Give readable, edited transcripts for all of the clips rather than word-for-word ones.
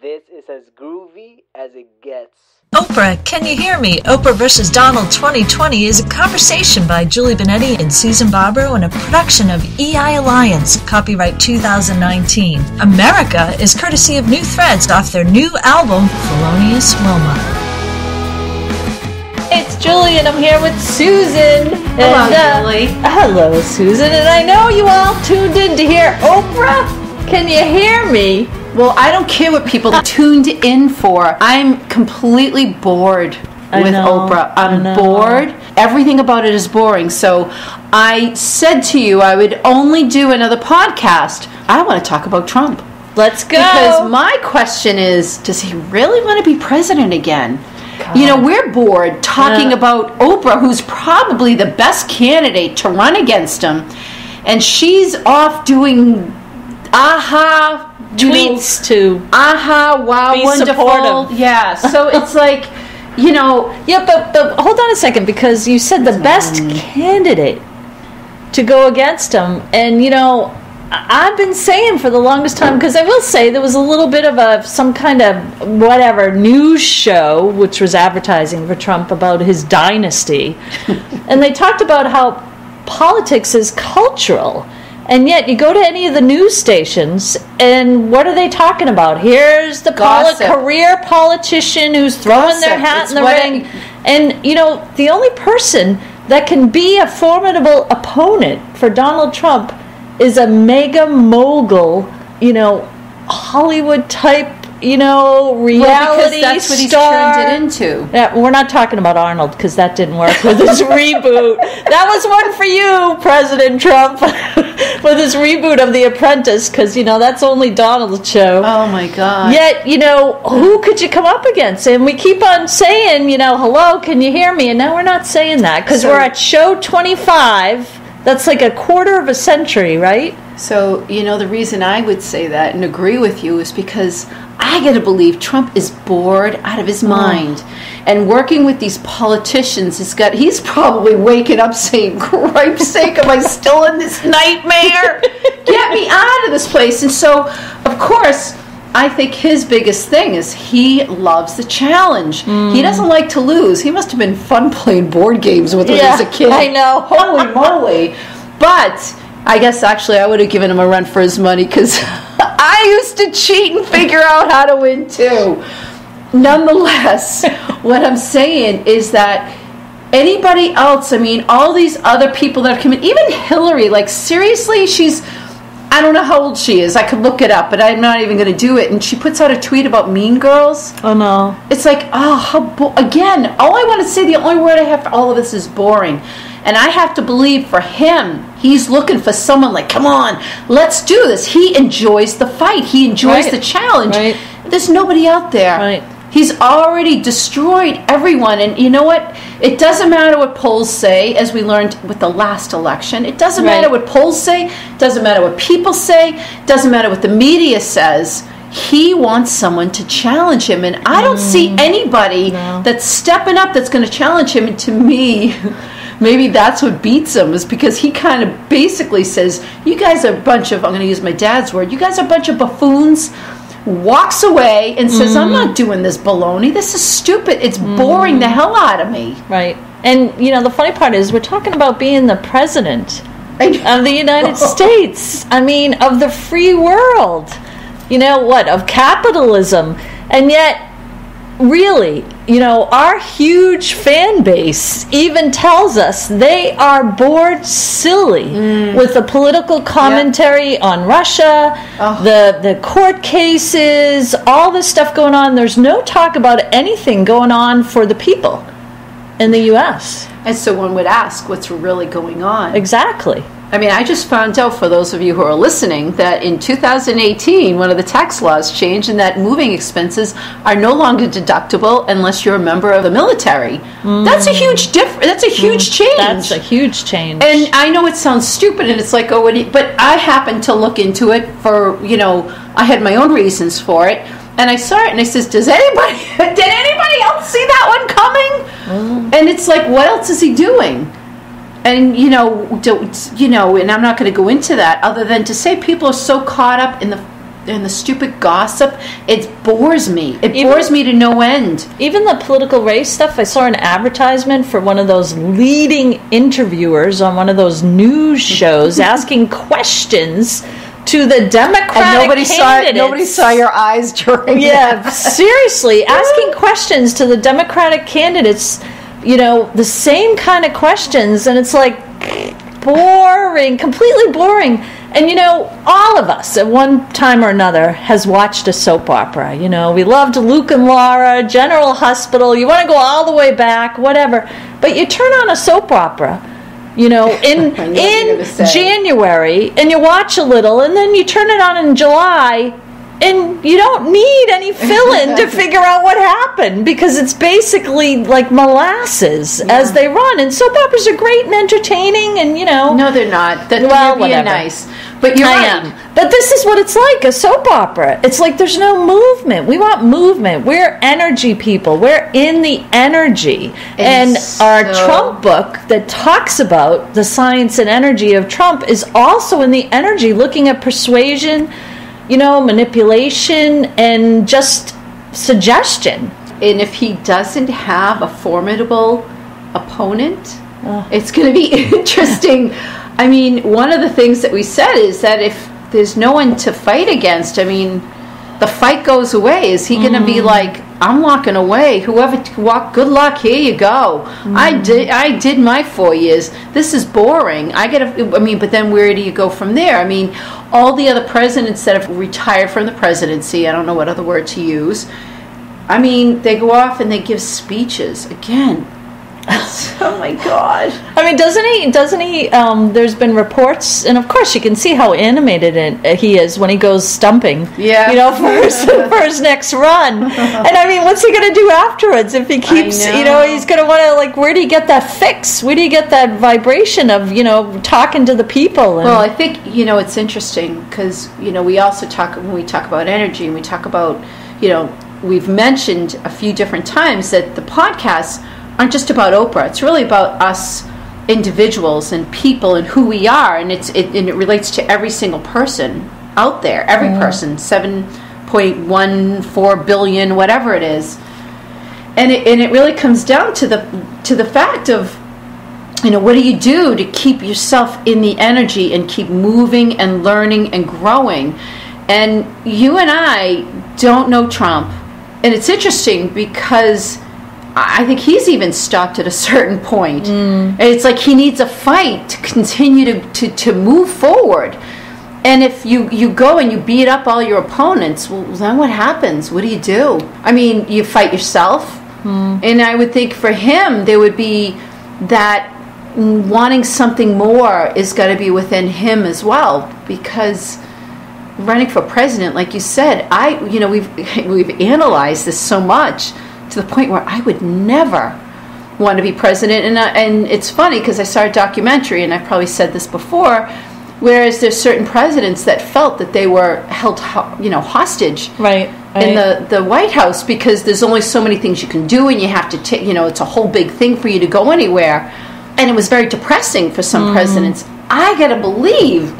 This is as groovy as it gets. Oprah, Can You Hear Me? Oprah vs. Donald 2020 is a conversation by Julie Benetti and Susan Barbaro and a production of EI Alliance, copyright 2019. America is courtesy of New Threads off their new album, Felonious Wilma. It's Julie and I'm here with Susan. Hello, Julie. Hello, Susan. And I know you all tuned in to hear Oprah. Can you hear me? Well, I don't care what people tuned in for. I'm completely bored with Oprah. I'm bored. Everything about it is boring. So I said to you I would only do another podcast. I want to talk about Trump. Let's go. Because my question is, does he really want to be president again? God. You know, we're bored talking about Oprah, who's probably the best candidate to run against him. And she's off doing tweets to wow, be wonderful. Supportive. Yeah, so it's like, you know. Yeah, but hold on a second, because you said the best candidate to go against him. And, you know, I've been saying for the longest time, because I will say there was a little bit of some kind of news show which was advertising for Trump about his dynasty. And they talked about how politics is cultural. And yet, you go to any of the news stations, and what are they talking about? Here's the career politician who's throwing their hat in the ring. And, you know, the only person that can be a formidable opponent for Donald Trump is a mega mogul, you know, Hollywood-type, you know, reality because that's what he's star. turned it into. Yeah, we're not talking about Arnold, because that didn't work with his reboot. That was one for you, President Trump, with his reboot of The Apprentice, because, you know, that's only Donald's show. Oh, my God. Yet, you know, who could you come up against? And we keep on saying, you know, hello, can you hear me? And now we're not saying that, because we're at show 25. That's like a quarter of a century, right? So, you know, the reason I would say that and agree with you is because I got to believe Trump is bored out of his mind. And working with these politicians, he's probably waking up saying, "Cripe's sake, am I still in this nightmare? Get me out of this place." And so, of course, I think his biggest thing is he loves the challenge. He doesn't like to lose. He must have been fun playing board games with him as a kid. I know. Holy moly. But I guess actually I would have given him a run for his money, because I used to cheat and figure out how to win too. Nonetheless, what I'm saying is that anybody else, I mean, all these other people that have come in, even Hillary, like seriously, I don't know how old she is. I could look it up, but I'm not even going to do it. And she puts out a tweet about Mean Girls. Oh, no. It's like, again, all I want to say, the only word I have for all of this is boring. And I have to believe for him, he's looking for someone like, come on, let's do this. He enjoys the fight. He enjoys the challenge. Right. There's nobody out there. Right. He's already destroyed everyone. And you know what? It doesn't matter what polls say, as we learned with the last election. It doesn't matter what polls say. It doesn't matter what people say. It doesn't matter what the media says. He wants someone to challenge him. And I don't see anybody that's stepping up that's going to challenge him. And to me, maybe that's what beats him, is because he kind of basically says, you guys are a bunch of, I'm going to use my dad's word, you guys are a bunch of buffoons. Walks away and says, I'm not doing this baloney. This is stupid. It's boring the hell out of me. Right. And, you know, the funny part is we're talking about being the president of the United States. I mean, of the free world. You know what? Of capitalism. And yet, really, you know, our huge fan base even tells us they are bored silly with the political commentary on Russia, the court cases, all this stuff going on. There's no talk about anything going on for the people in the U.S. And so one would ask, what's really going on? Exactly. I mean, I just found out, for those of you who are listening, that in 2018, one of the tax laws changed, and that moving expenses are no longer deductible unless you're a member of the military. That's a huge That's a huge change. That's a huge change. And I know it sounds stupid, and it's like, but I happened to look into it for, you know, I had my own reasons for it. And I saw it, and I says, did anybody else see that one coming? And it's like, what else is he doing? And, you know, and I'm not going to go into that, other than to say people are so caught up in the the stupid gossip, it bores me. It bores me to no end. Even the political race stuff, I saw an advertisement for one of those leading interviewers on one of those news shows asking questions to the Democratic candidates. Nobody saw your eyes during that. Seriously, asking questions to the Democratic candidates, the same kind of questions, and it's like boring, completely boring. And all of us at one time or another has watched a soap opera. We loved Luke and Laura, General Hospital. You want to go all the way back, whatever. But you turn on a soap opera, in January, and you watch a little, and then you turn it on in July, and you don't need any fill-in to figure out what happened, because it's basically like molasses as they run. And soap operas are great and entertaining, and No, they're not. They're being nice. But you're right. But this is what it's like, a soap opera. It's like there's no movement. We want movement. We're energy people. We're in the energy. And our Trump book that talks about the science and energy of Trump is also in the energy, looking at persuasion, manipulation, and just suggestion. And if he doesn't have a formidable opponent, it's going to be interesting. I mean, one of the things that we said is that if there's no one to fight against, the fight goes away. Is he going to be like, I'm walking away. Whoever good luck. Here you go. I did my 4 years. This is boring. But then where do you go from there? All the other presidents that have retired from the presidency, I don't know what other word to use. They go off and they give speeches again. Oh my God! Doesn't he? There's been reports, and of course you can see how animated he is when he goes stumping. Yeah. For his next run. And what's he going to do afterwards if he keeps? He's going to want to where do you get that fix? Where do you get that vibration of talking to the people? Well, I think it's interesting because we also talk when we talk about energy, and we talk about we've mentioned a few different times that the podcasts aren't just about Oprah. It's really about us individuals and people and who we are, and it relates to every single person out there. Every person, 7.14 billion, whatever it is, and it really comes down to the fact of what do you do to keep yourself in the energy and keep moving and learning and growing. And you and I don't know Trump, and it's interesting because I think he's even stopped at a certain point. And it's like he needs a fight to continue to move forward. And if you go and you beat up all your opponents, well, then what happens? What do? You fight yourself. And I would think for him, there would be that wanting something more is got to be within him as well. Because running for president, like you said, we've analyzed this so much, to the point where I would never want to be president. And it's funny because I saw a documentary, and I've probably said this before, whereas there's certain presidents that felt that they were held hostage in the White House because there's only so many things you can do, and you have to take, it's a whole big thing for you to go anywhere. And it was very depressing for some presidents. I gotta believe,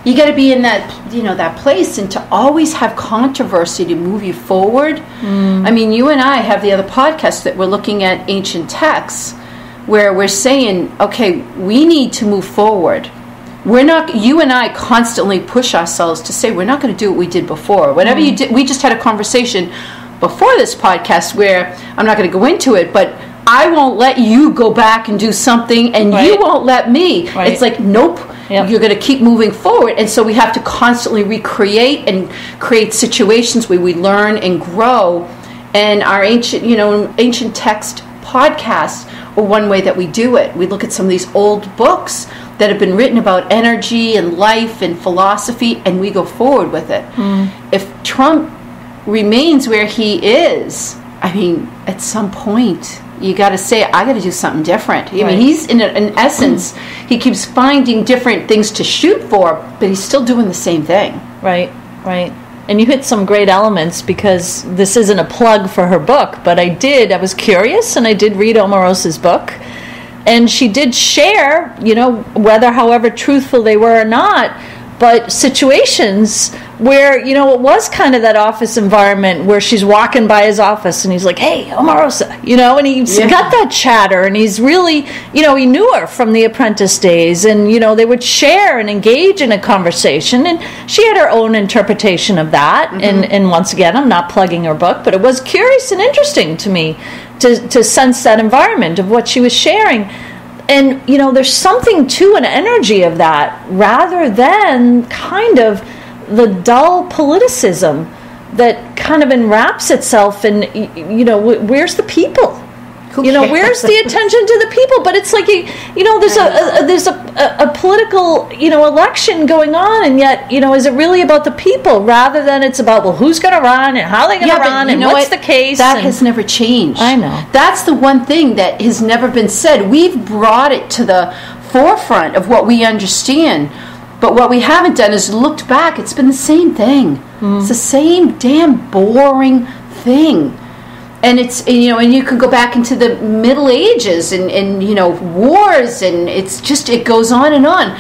you got to be in that, that place, and to always have controversy to move you forward. You and I have the other podcast that we're looking at ancient texts, where we're saying, okay, we need to move forward. You and I constantly push ourselves to say we're not going to do what we did before. Whatever you did, we just had a conversation before this podcast where I'm not going to go into it, but I won't let you go back and do something, and you won't let me. It's like, nope. Yep. You're going to keep moving forward, and so we have to constantly recreate and create situations where we learn and grow. And our ancient text podcasts are one way that we do it. We look at some of these old books that have been written about energy and life and philosophy, and we go forward with it. If Trump remains where he is, at some point, you got to say, I got to do something different. He's in essence, he keeps finding different things to shoot for, but he's still doing the same thing. Right. And you hit some great elements, because this isn't a plug for her book, but I was curious, and I did read Omarosa's book, and she did share, however truthful they were or not, but situations where, you know, it was kind of that office environment where she's walking by his office and he's like, hey, Omarosa, you know, and he's got that chatter, and he's really, you know, he knew her from the Apprentice days, and, you know, they would share and engage in a conversation, and she had her own interpretation of that. And once again, I'm not plugging her book, but it was curious and interesting to me to sense that environment of what she was sharing. And, you know, there's something to an energy of that rather than kind of the dull politicism that kind of enwraps itself in, you know, where's the people? You know, where's the attention to the people? But it's like, you know, there's a political, you know, election going on, and yet, you know, is it really about the people rather than it's about, well, who's going to run and how they're going to run and what's the case? That has never changed. I know. That's the one thing that has never been said. We've brought it to the forefront of what we understand, but what we haven't done is looked back. It's been the same thing. It's the same damn boring thing. And it's, you know, and you can go back into the Middle Ages and you know, wars, and it's just, it goes on and on.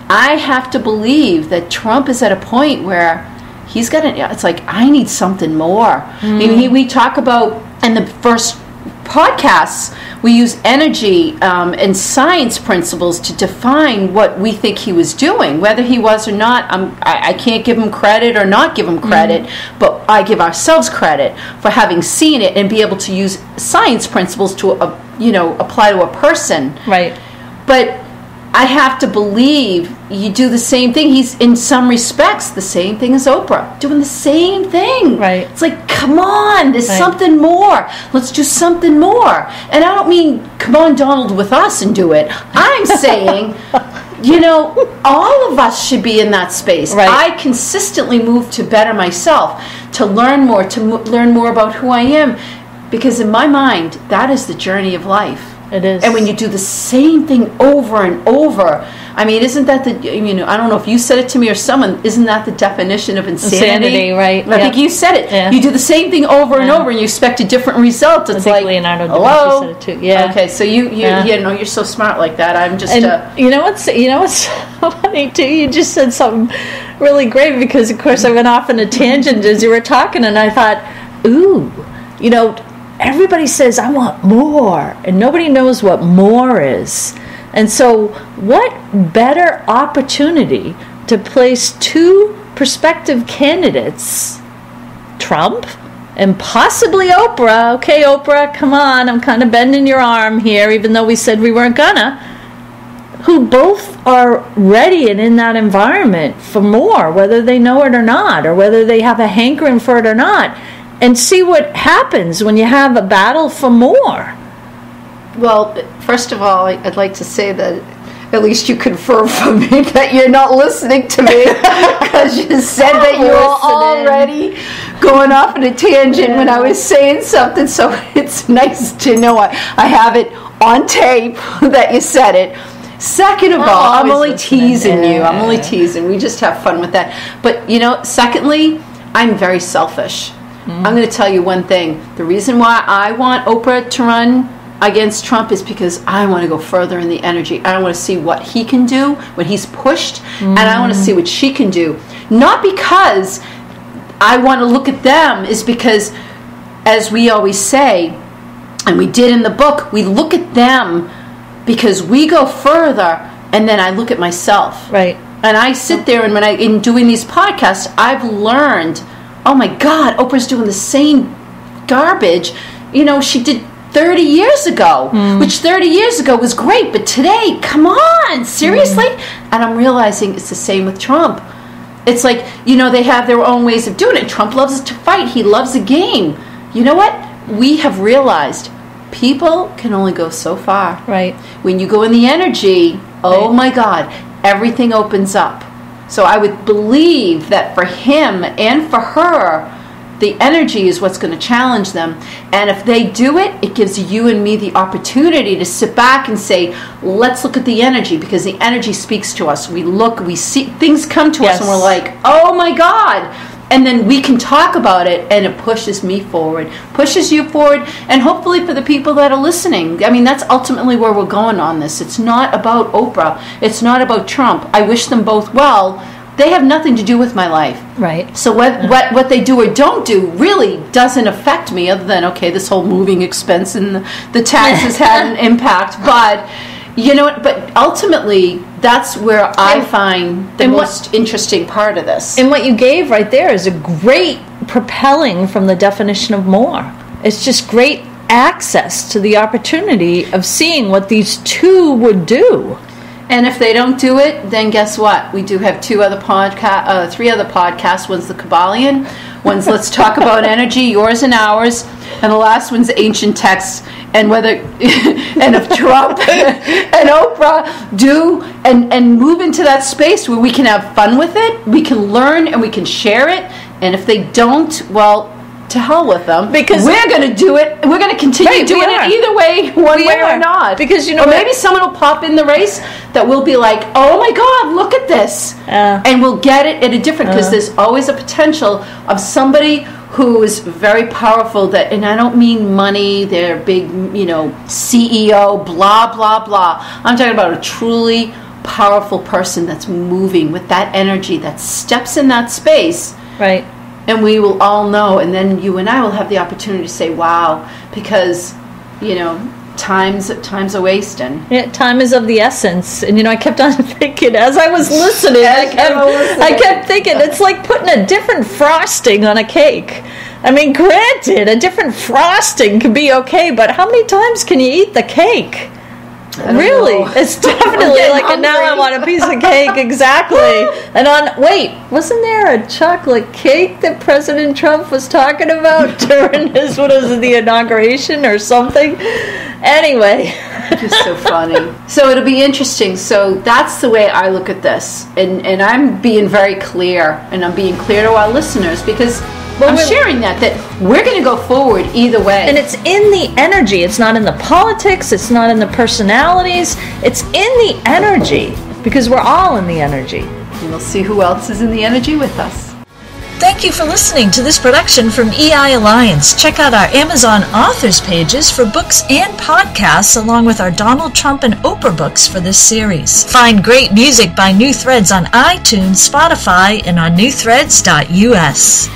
I have to believe that Trump is at a point where he's got it's like, I need something more. I mean, we talk about, in the first podcasts, we use energy and science principles to define what we think he was doing. Whether he was or not, I can't give him credit or not give him credit, but I give ourselves credit for having seen it and be able to use science principles to, you know, apply to a person. Right. But I have to believe you do the same thing. He's, in some respects, the same thing as Oprah, doing the same thing. Right. It's like, come on, there's something more. Let's do something more. And I don't mean, come on, Donald, with us and do it. I'm saying, you know, all of us should be in that space. Right. I consistently move to better myself, to learn more, learn more about who I am. Because in my mind, that is the journey of life. It is. And when you do the same thing over and over, I mean, isn't that the, you know, I don't know if you said it to me or someone, isn't that the definition of insanity? Right. I think you said it. Yeah. You do the same thing over and over and you expect a different result. It's like, Leonardo da hello? Vinci said it too. Yeah. Okay, so you know, you're so smart like that. I'm just... And you know what's funny too? You just said something really great, because, of course, I went off on a tangent as you were talking, and I thought, ooh, you know, everybody says, I want more, and nobody knows what more is. And so what better opportunity to place two prospective candidates, Trump and possibly Oprah. Okay, Oprah, come on, I'm kind of bending your arm here, even though we said we weren't gonna, who both are ready and in that environment for more, whether they know it or not, or whether they have a hankering for it or not. And see what happens when you have a battle for more. Well, first of all, I'd like to say that at least you confirm for me that you're not listening to me, because you said that you were already going off on a tangent when I was saying something. So it's nice to know I have it on tape that you said it. Second of all, I'm only teasing you. I'm only teasing. We just have fun with that. But, you know, secondly, I'm very selfish. I'm going to tell you one thing. The reason why I want Oprah to run against Trump is because I want to go further in the energy. I want to see what he can do when he's pushed, and I want to see what she can do. Not because I want to look at them, is because, as we always say, and we did in the book, we look at them because we go further, and then I look at myself. Right. And I sit there, and when in doing these podcasts, I've learned, oh my God, Oprah's doing the same garbage, you know, she did 30 years ago, which 30 years ago was great, but today, come on, seriously? And I'm realizing it's the same with Trump. It's like, you know, they have their own ways of doing it. Trump loves to fight. He loves a game. You know what? We have realized people can only go so far. Right. When you go in the energy, oh my God, everything opens up. So I would believe that for him and for her, the energy is what's going to challenge them. And if they do it, it gives you and me the opportunity to sit back and say, let's look at the energy, because the energy speaks to us. We look, we see, things come to us and we're like, oh my God. And then we can talk about it, and it pushes me forward, pushes you forward, and hopefully for the people that are listening. I mean, that's ultimately where we're going on this. It's not about Oprah. It's not about Trump. I wish them both well. they have nothing to do with my life. Right. So what they do or don't do really doesn't affect me, other than, okay, this whole moving expense and the taxes had an impact. But, but ultimately, that's where I find the most interesting part of this. And what you gave right there is a great propelling from the definition of more. It's just great access to the opportunity of seeing what these two would do. And if they don't do it, then guess what? We do have three other podcasts. One's the Kabbalion, one's Let's Talk About Energy, yours and ours, and the last one's Ancient Texts. And and if Trump and Oprah do and move into that space where we can have fun with it, we can learn and we can share it. And if they don't, well, to hell with them, because we're going to do it. We're going to continue doing it either way, one way or not. Because or maybe someone will pop in the race that will be like, "Oh my God, look at this," and we'll get it at a different. Because there's always a potential of somebody who is very powerful. That, and I don't mean money. They're big, CEO, blah blah blah. I'm talking about a truly powerful person that's moving with that energy, that steps in that space, right. And we will all know, and then you and I will have the opportunity to say, wow, because, time's a wasting. Yeah, time is of the essence. And, I kept on thinking, as I was listening, I kept thinking, it's like putting a different frosting on a cake. I mean, granted, a different frosting can be okay, but how many times can you eat the cake? Really? It's definitely like a now I want a piece of cake, exactly. And wasn't there a chocolate cake that President Trump was talking about during his, the inauguration or something? Anyway. Just so funny. So it'll be interesting. So that's the way I look at this. And I'm being very clear, and I'm being clear to our listeners, because I'm sharing that we're going to go forward either way. And it's in the energy. It's not in the politics. It's not in the personalities. It's in the energy, because we're all in the energy. And we'll see who else is in the energy with us. Thank you for listening to this production from EI Alliance. Check out our Amazon authors pages for books and podcasts, along with our Donald Trump and Oprah books for this series. Find great music by New Threads on iTunes, Spotify, and on newthreads.us.